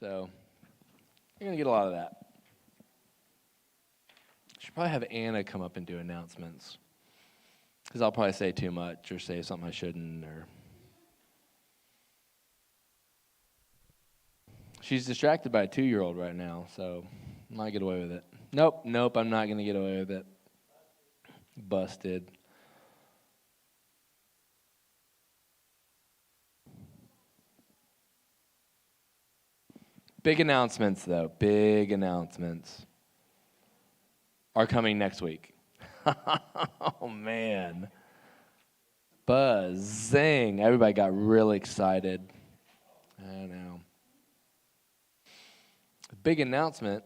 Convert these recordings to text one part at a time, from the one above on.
So you're going to get a lot of that. Should probably have Anna come up and do announcements, because I'll probably say too much or say something I shouldn't. Or she's distracted by a 2-year-old right now, so I might get away with it. Nope, I'm not going to get away with it. Busted. Big announcements, though. Big announcements are coming next week. Oh, man. Buzzing. Everybody got really excited. I know. Big announcement.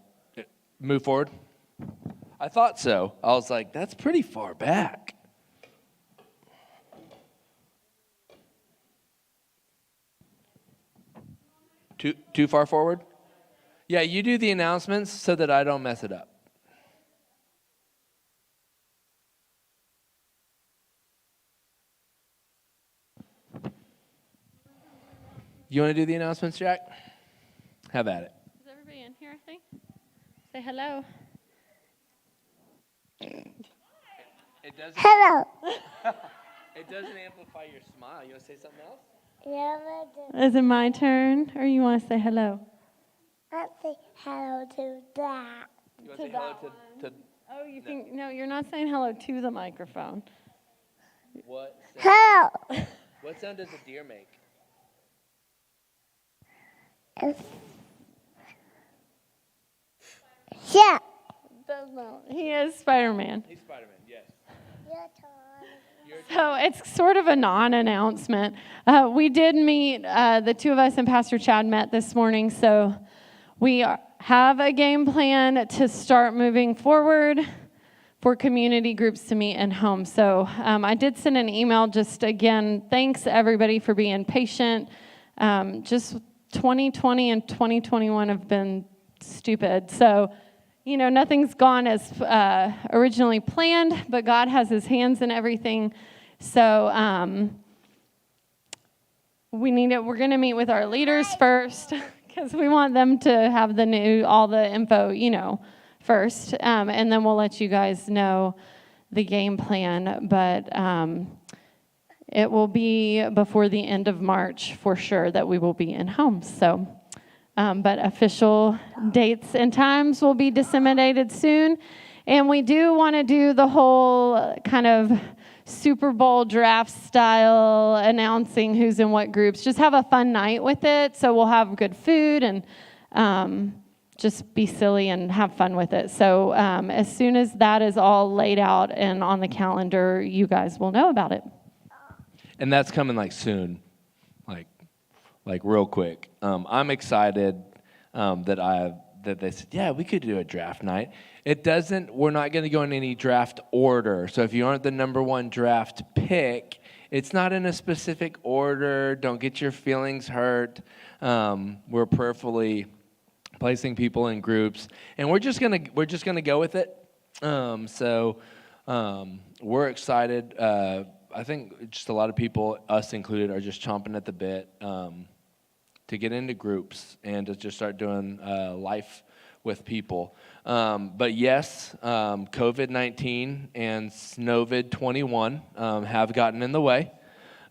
Move forward. I thought so. I was like, that's pretty far back. Too far forward? Yeah, you do the announcements so that I don't mess it up. You want to do the announcements, Jack? Have at it. Is everybody in here, I think? Say hello. Hello. It doesn't amplify your smile. You want to say something else? Yeah, Is it my turn, or you want to say hello? I'll say hello to that. You want to say hello to Oh, you think, no, you're not saying hello to the microphone. what? Hello. What sound does a deer make? Yeah. Does not. He is Spider-Man. He's Spider-Man, yes. So it's sort of a non-announcement. We did meet, the two of us and Pastor Chad met this morning, so we have a game plan to start moving forward for community groups to meet in home. So I did send an email just again, thanks everybody for being patient. Just 2020 and 2021 have been stupid. So, you know, nothing's gone as originally planned, but God has his hands in everything. So we're going to meet with our leaders first because we want them to have all the info, first. And then we'll let you guys know the game plan. But it will be before the end of March for sure that we will be in homes. So, but official dates and times will be disseminated soon. And we do want to do the whole kind of Super Bowl draft style announcing who's in what groups. Just have a fun night with it. So we'll have good food and just be silly and have fun with it. So as soon as that is all laid out and on the calendar, you guys will know about it. And that's coming like soon, like real quick. I'm excited that they said, yeah, we could do a draft night. We're not going to go in any draft order. So if you aren't the number one draft pick, it's not in a specific order. Don't get your feelings hurt. We're prayerfully placing people in groups, and we're just gonna go with it. So we're excited. I think just a lot of people, us included, are just chomping at the bit to get into groups and to just start doing life with people. But yes, COVID-19 and Snowvid-21 have gotten in the way.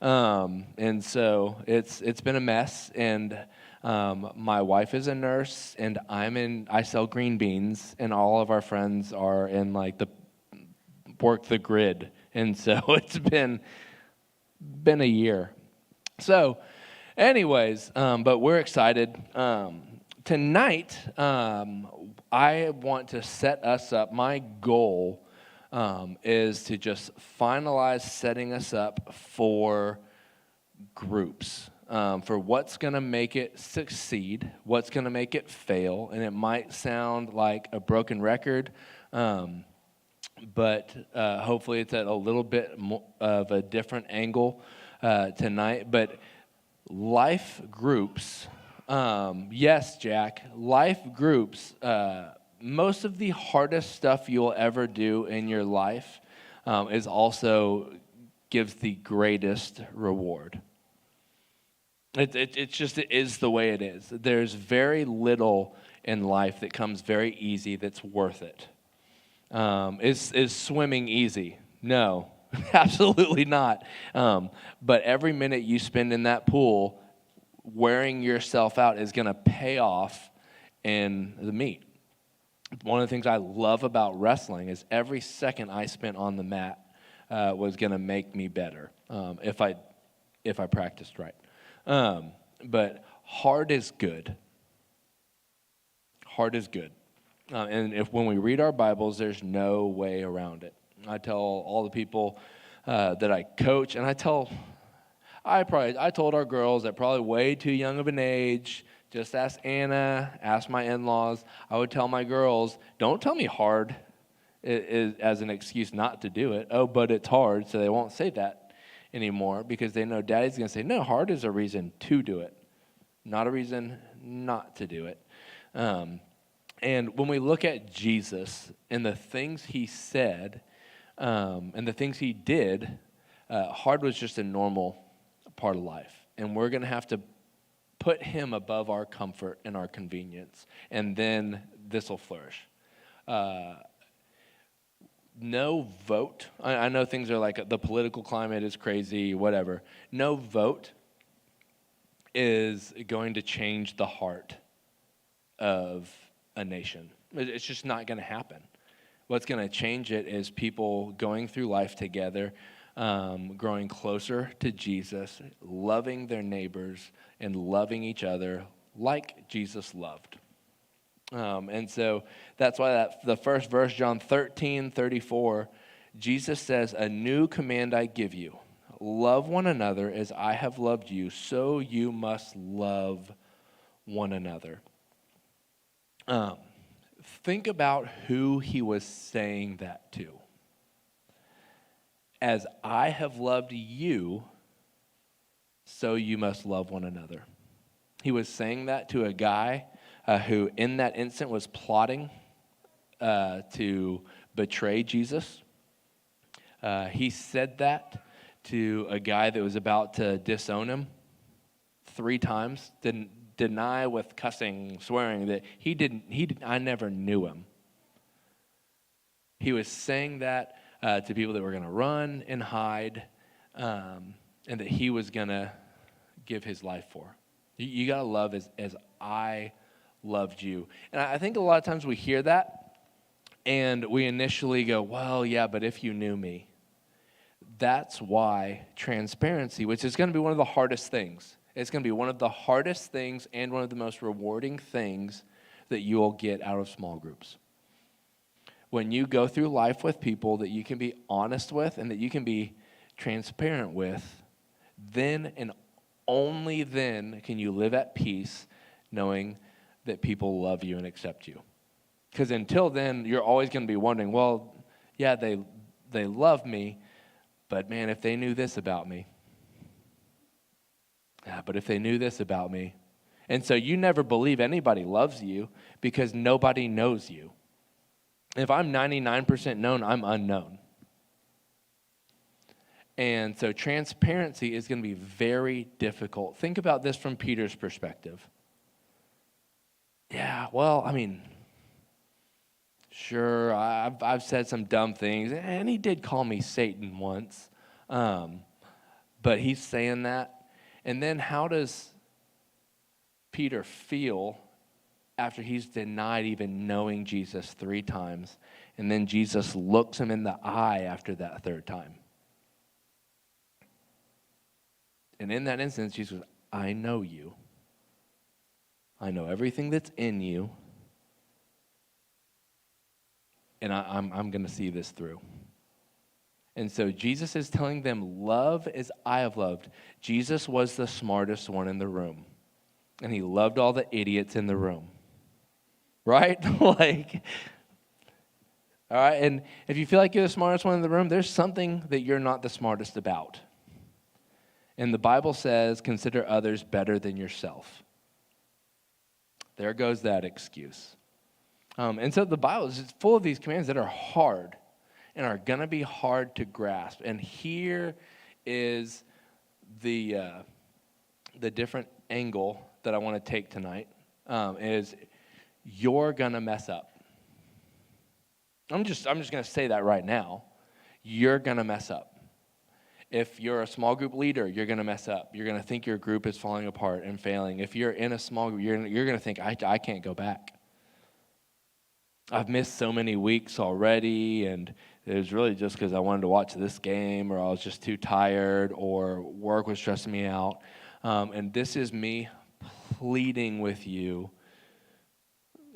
And so it's been a mess. And my wife is a nurse, and I sell green beans, and all of our friends are in like work the grid. And so it's been a year. So anyways, but we're excited. Tonight, I want to set us up. My goal is to just finalize setting us up for groups, for what's going to make it succeed, what's going to make it fail. And it might sound like a broken record, but hopefully it's at a little bit of a different angle tonight. But life groups, yes, Jack, life groups, most of the hardest stuff you'll ever do in your life is also gives the greatest reward. It is the way it is. There's very little in life that comes very easy that's worth it. Is swimming easy? No, absolutely not. But every minute you spend in that pool wearing yourself out is going to pay off in the meet. One of the things I love about wrestling is every second I spent on the mat was going to make me better if I practiced right. But hard is good. Hard is good. And when we read our Bibles, there's no way around it. I tell all the people that I coach, and I told our girls at probably way too young of an age, just ask Anna, ask my in-laws. I would tell my girls, don't tell me hard as an excuse not to do it. Oh, but it's hard, so they won't say that anymore because they know Daddy's going to say, no, hard is a reason to do it, not a reason not to do it. And when we look at Jesus and the things he said and the things he did, hard was just a normal part of life. And we're going to have to put him above our comfort and our convenience, and then this will flourish. No vote. I know things are like the political climate is crazy, whatever. No vote is going to change the heart of a nation. It's just not going to happen. What's going to change it is people going through life together, growing closer to Jesus, loving their neighbors, and loving each other like Jesus loved. And so that's why the first verse, John 13:34, Jesus says, "A new command I give you, love one another as I have loved you, so you must love one another." Think about who he was saying that to. As I have loved you, so you must love one another. He was saying that to a guy who in that instant was plotting to betray Jesus. He said that to a guy that was about to disown him 3 times, didn't deny with cussing, swearing that I never knew him. He was saying that to people that were going to run and hide, and that he was going to give his life for. You got to love as I loved you. And I think a lot of times we hear that, and we initially go, well, yeah, but if you knew me. That's why transparency, which is going to be one of the hardest things, it's going to be one of the hardest things and one of the most rewarding things that you will get out of small groups. When you go through life with people that you can be honest with and that you can be transparent with, then and only then can you live at peace knowing that people love you and accept you. Because until then, you're always going to be wondering, well, yeah, they love me, but man, if they knew this about me. Yeah, but if they knew this about me. And so you never believe anybody loves you because nobody knows you. If I'm 99% known, I'm unknown. And so transparency is going to be very difficult. Think about this from Peter's perspective. Yeah, well, I mean, sure, I've said some dumb things, and he did call me Satan once. But he's saying that. And then how does Peter feel after he's denied even knowing Jesus 3 times? And then Jesus looks him in the eye after that 3rd time. And in that instance, Jesus goes, I know you. I know everything that's in you. And I'm going to see this through. And so Jesus is telling them, love as I have loved. Jesus was the smartest one in the room. And he loved all the idiots in the room. Right? All right, and if you feel like you're the smartest one in the room, there's something that you're not the smartest about. And the Bible says, consider others better than yourself. There goes that excuse. And so the Bible is full of these commands that are hard and are going to be hard to grasp. And here is the the different angle that I want to take tonight is you're gonna mess up. I'm just gonna say that right now. You're gonna mess up. If you're a small group leader, you're gonna mess up. You're gonna think your group is falling apart and failing. If you're in a small group, you're gonna think, I can't go back. I've missed so many weeks already, and it was really just because I wanted to watch this game, or I was just too tired, or work was stressing me out. And this is me pleading with you.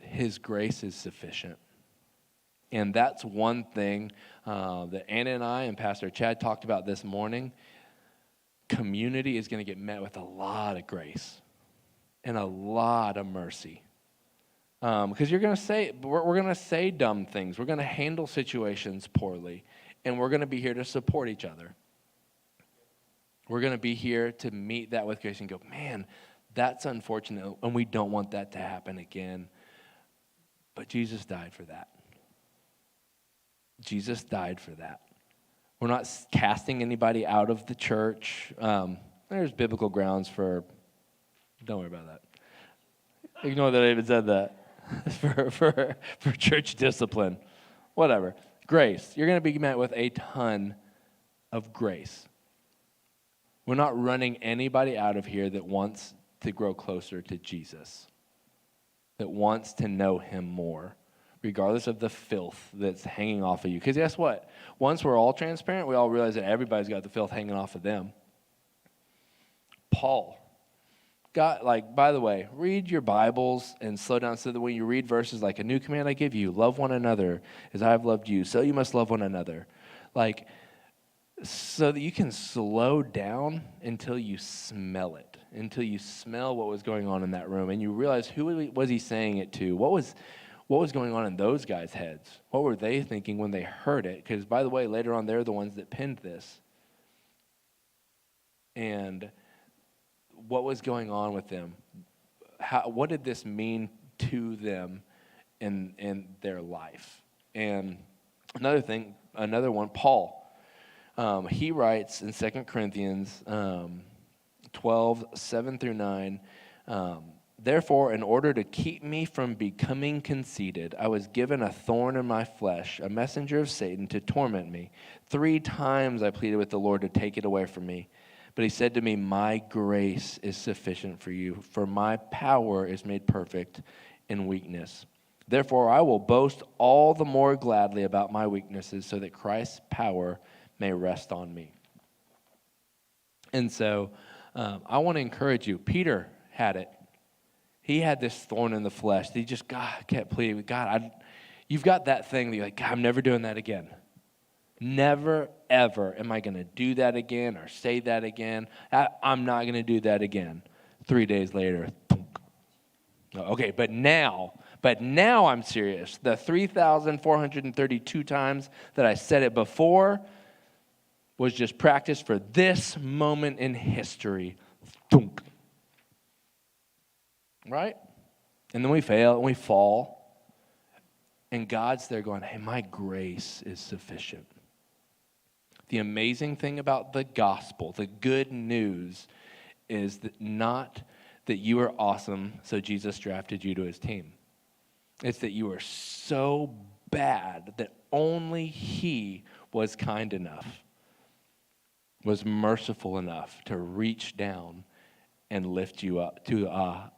His grace is sufficient. And that's one thing that Anna and I and Pastor Chad talked about this morning. Community is going to get met with a lot of grace and a lot of mercy. Because you're going to say, we're going to say dumb things. We're going to handle situations poorly. And we're going to be here to support each other. We're going to be here to meet that with grace and go, man, that's unfortunate. And we don't want that to happen again. But Jesus died for that. Jesus died for that. We're not casting anybody out of the church. There's biblical grounds for, don't worry about that. Ignore that I even said that. for church discipline. Whatever. Grace. You're going to be met with a ton of grace. We're not running anybody out of here that wants to grow closer to Jesus, that wants to know him more, regardless of the filth that's hanging off of you. Because guess what? Once we're all transparent, we all realize that everybody's got the filth hanging off of them. Paul. God, by the way, read your Bibles and slow down so that when you read verses like, a new command I give you, love one another as I have loved you, so you must love one another. So that you can slow down until you smell it, until you smell what was going on in that room, and you realize who was he saying it to? What was going on in those guys' heads? What were they thinking when they heard it? Because, by the way, later on, they're the ones that penned this. And what was going on with them? What did this mean to them in their life? And another one, Paul. He writes in 2 Corinthians 12, 7 through 9, therefore, in order to keep me from becoming conceited, I was given a thorn in my flesh, a messenger of Satan to torment me. 3 times I pleaded with the Lord to take it away from me. But he said to me, my grace is sufficient for you, for my power is made perfect in weakness. Therefore, I will boast all the more gladly about my weaknesses, so that Christ's power may rest on me. And so I want to encourage you. Peter had it. He had this thorn in the flesh. He just kept pleading with God. You've got that thing that you're like, God, I'm never doing that again. Never, ever am I going to do that again or say that again. I'm not going to do that again. 3 days later, thunk. Okay, but now I'm serious. The 3,432 times that I said it before was just practice for this moment in history. Thunk. Right? And then we fail and we fall. And God's there going, hey, my grace is sufficient. The amazing thing about the gospel, the good news, is that not that you are awesome, so Jesus drafted you to his team. It's that you are so bad that only he was kind enough, was merciful enough to reach down and lift you up to a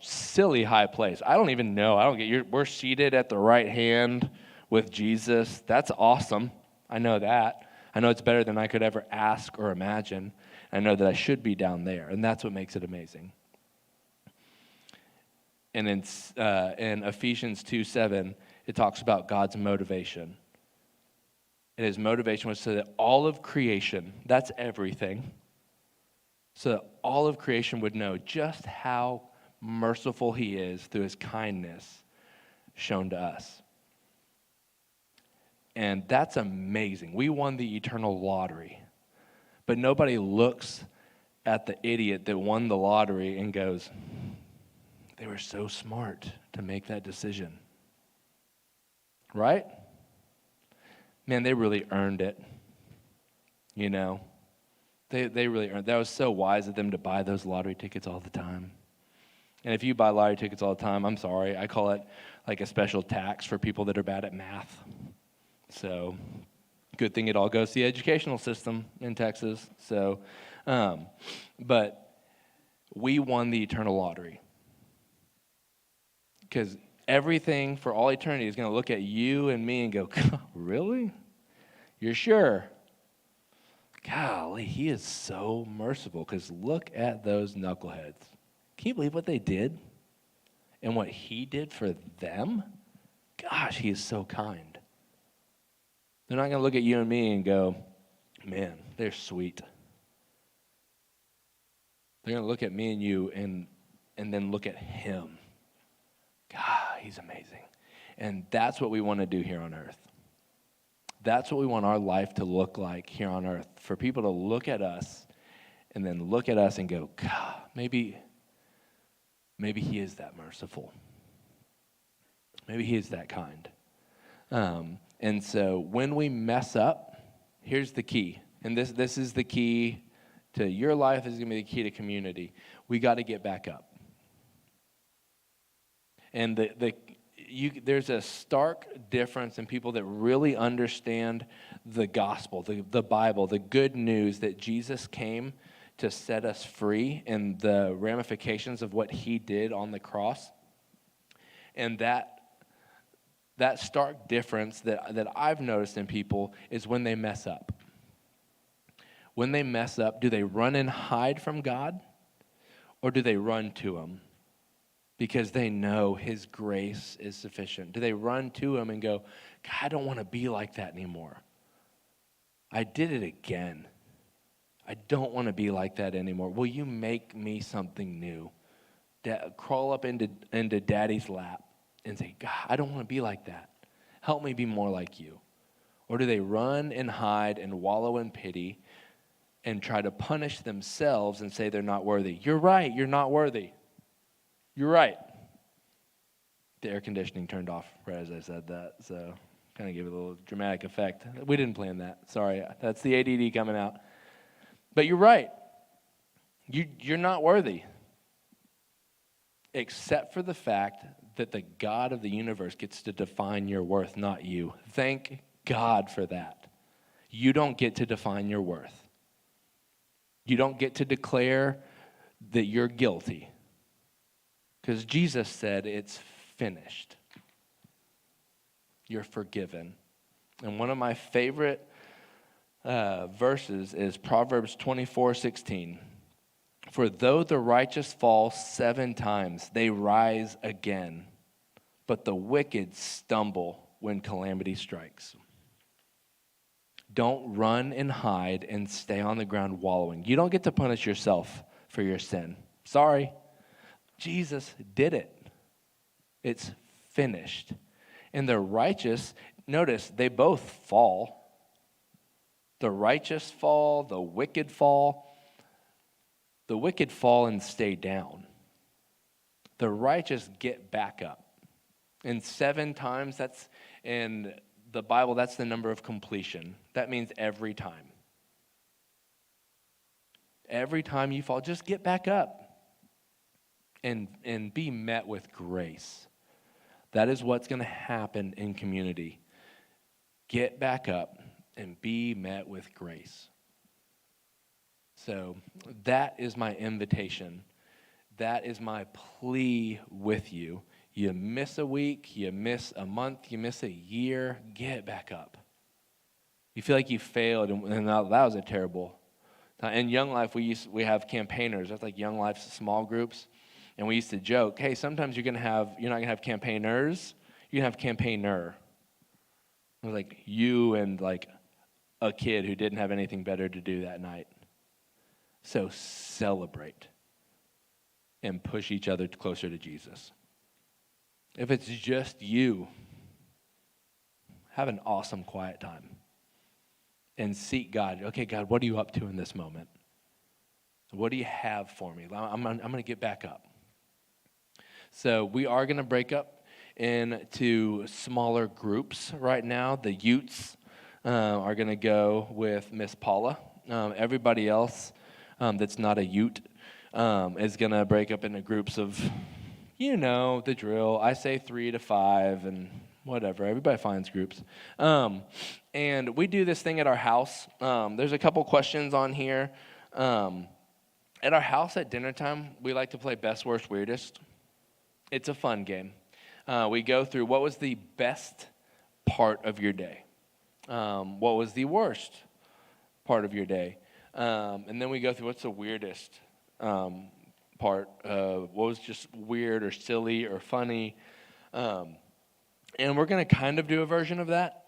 silly high place. I don't even know. We're seated at the right hand with Jesus. That's awesome. I know that. I know it's better than I could ever ask or imagine. I know that I should be down there, and that's what makes it amazing. And in Ephesians 2:7, it talks about God's motivation. And his motivation was so that all of creation, that's everything, so that all of creation would know just how merciful he is through his kindness shown to us. And that's amazing. We won the eternal lottery. But nobody looks at the idiot that won the lottery and goes, they were so smart to make that decision. Right? Man, they really earned it. You know? They really earned. That was so wise of them to buy those lottery tickets all the time. And if you buy lottery tickets all the time, I'm sorry, I call it like a special tax for people that are bad at math. So, good thing it all goes to the educational system in Texas. So, but we won the eternal lottery. Because everything for all eternity is going to look at you and me and go, really? You're sure? Golly, he is so merciful, because look at those knuckleheads. Can you believe what they did and what he did for them? Gosh, he is so kind. They're not going to look at you and me and go, man, they're sweet. They're going to look at me and you and then look at him. God, he's amazing. And that's what we want to do here on earth. That's what we want our life to look like here on earth. For people to look at us and then look at us and go, God, maybe he is that merciful. Maybe he is that kind. And so when we mess up, here's the key. And this is the key to your life. This is going to be the key to community. We got to get back up. And there's a stark difference in people that really understand the gospel, the Bible, the good news that Jesus came to set us free and the ramifications of what he did on the cross. And that stark difference that I've noticed in people is when they mess up. When they mess up, do they run and hide from God, or do they run to him? Because they know his grace is sufficient. Do they run to him and go, God, I don't want to be like that anymore. I did it again. I don't want to be like that anymore. Will you make me something new? Crawl up into daddy's lap and say, God, I don't want to be like that. Help me be more like you. Or do they run and hide and wallow in pity and try to punish themselves and say they're not worthy? You're right, you're not worthy. You're right. The air conditioning turned off right as I said that, so kind of gave it a little dramatic effect. We didn't plan that. Sorry, that's the ADD coming out. But you're right. You're not worthy, except for the fact that the God of the universe gets to define your worth, not you. Thank God for that. You don't get to define your worth. You don't get to declare that you're guilty. Because Jesus said, it's finished. You're forgiven. And one of my favorite verses is Proverbs 24:16. For though the righteous fall 7 times, they rise again. But the wicked stumble when calamity strikes. Don't run and hide and stay on the ground wallowing. You don't get to punish yourself for your sin. Sorry. Jesus did it. It's finished. And the righteous, notice, they both fall. The righteous fall, the wicked fall. The wicked fall and stay down. The righteous get back up. And 7 times, that's in the Bible, that's the number of completion. That means every time. Every time you fall, just get back up. And be met with grace. That is what's going to happen in community. Get back up and be met with grace. So that is my invitation. That is my plea with you. You miss a week, you miss a month, you miss a year, get back up. You feel like you failed, and that was a terrible time. In Young Life, we have campaigners. That's like Young Life's small groups. And we used to joke, hey, sometimes you're not going to have campaigners, you're going to have campaigner. It was like you and like a kid who didn't have anything better to do that night. So celebrate and push each other closer to Jesus. If it's just you, have an awesome quiet time and seek God. Okay, God, what are you up to in this moment? What do you have for me? I'm going to get back up. So we are going to break up into smaller groups right now. The Utes are going to go with Miss Paula, Everybody else that's not a Ute is going to break up into groups of, the drill. I say 3 to 5 and whatever. Everybody finds groups. And we do this thing at our house. There's a couple questions on here. At our house at dinner time, we like to play Best, Worst, Weirdest. It's a fun game. We go through what was the best part of your day? What was the worst part of your day? And then we go through what's the weirdest part? What was just weird or silly or funny? And we're going to kind of do a version of that.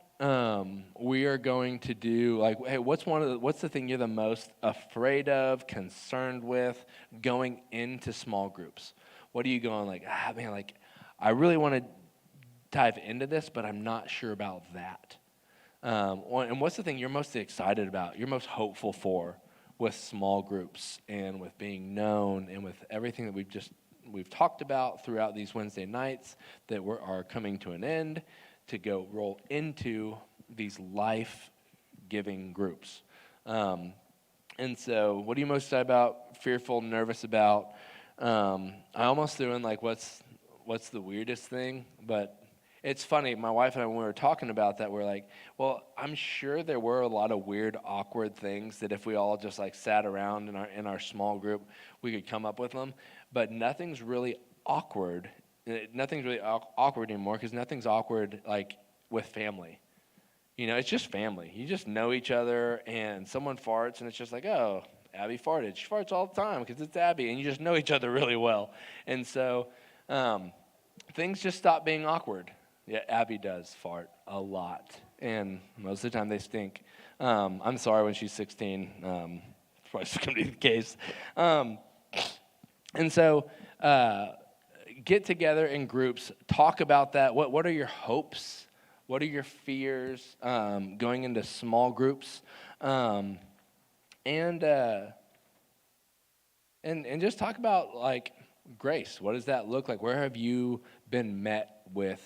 We are going to do like, hey, what's the thing you're the most afraid of, concerned with going into small groups? What are you going like, man, like I really want to dive into this, but I'm not sure about that. And what's the thing you're most excited about, you're most hopeful for with small groups and with being known and with everything that we've talked about throughout these Wednesday nights that are coming to an end to go roll into these life-giving groups. And so what are you most excited about, fearful, nervous about? I almost threw in like what's the weirdest thing, but it's funny, my wife and I, when we were talking about that, we're like, well, I'm sure there were a lot of weird, awkward things that if we all just like sat around in our small group, we could come up with them. But nothing's really awkward. Nothing's really awkward anymore because nothing's awkward like with family. It's just family. You just know each other, and someone farts, and it's just like, oh, Abby farted. She farts all the time because it's Abby, and you just know each other really well. And so things just stop being awkward. Yeah, Abby does fart a lot, and most of the time they stink. I'm sorry when she's 16. It's probably going to be the case. And so get together in groups, talk about that. What are your hopes? What are your fears going into small groups? And just talk about like grace. What does that look like? Where have you been met with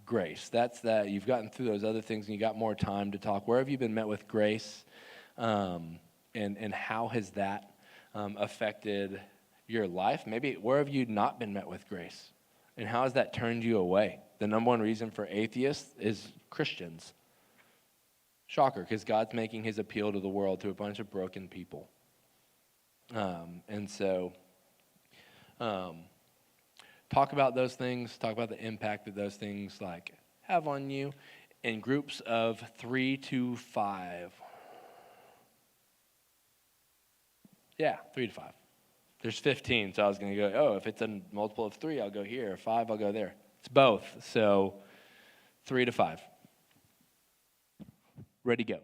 grace? That's that. You've gotten through those other things and you got more time to talk. Where have you been met with grace? And how has that affected your life? Maybe where have you not been met with grace? And how has that turned you away? The number one reason for atheists is Christians. Shocker, because God's making his appeal to the world to a bunch of broken people. And so talk about those things, talk about the impact that those things like have on you in groups of 3 to 5. Yeah, 3 to 5. There's 15, so I was going to go, if it's a multiple of 3, I'll go here. 5, I'll go there. It's both, so 3 to 5. Ready, go.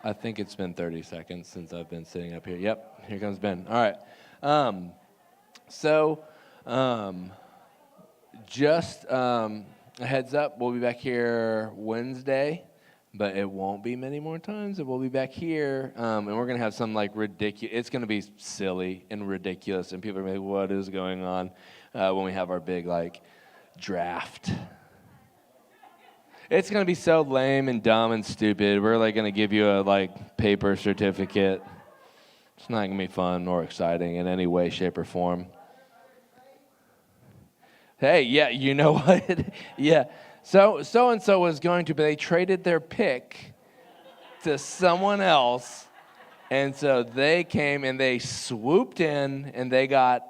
I think it's been 30 seconds since I've been sitting up here. Yep, here comes Ben. All right. So, just a heads up, we'll be back here Wednesday, but it won't be many more times. We'll be back here, and we're going to have some, like, ridiculous, it's going to be silly and ridiculous, and people are going to be like, what is going on when we have our big, like, draft. It's going to be so lame and dumb and stupid. We're, like, going to give you a, like, paper certificate. It's not going to be fun or exciting in any way, shape, or form. Hey, yeah, you know what? Yeah. So-and-so was going to, but they traded their pick to someone else. And so they came and they swooped in and they got,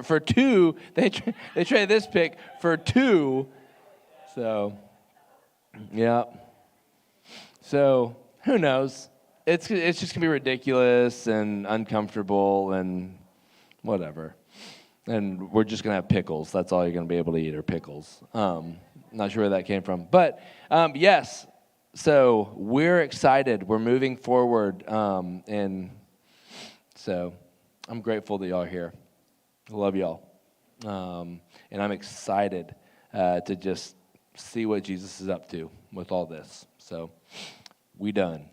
for two, they traded this pick for two. So, yeah. So, who knows? It's just going to be ridiculous and uncomfortable and whatever. And we're just going to have pickles. That's all you're going to be able to eat are pickles. Not sure where that came from. But, yes, so we're excited. We're moving forward. And so I'm grateful that y'all are here. I love y'all. And I'm excited to just see what Jesus is up to with all this. So we done.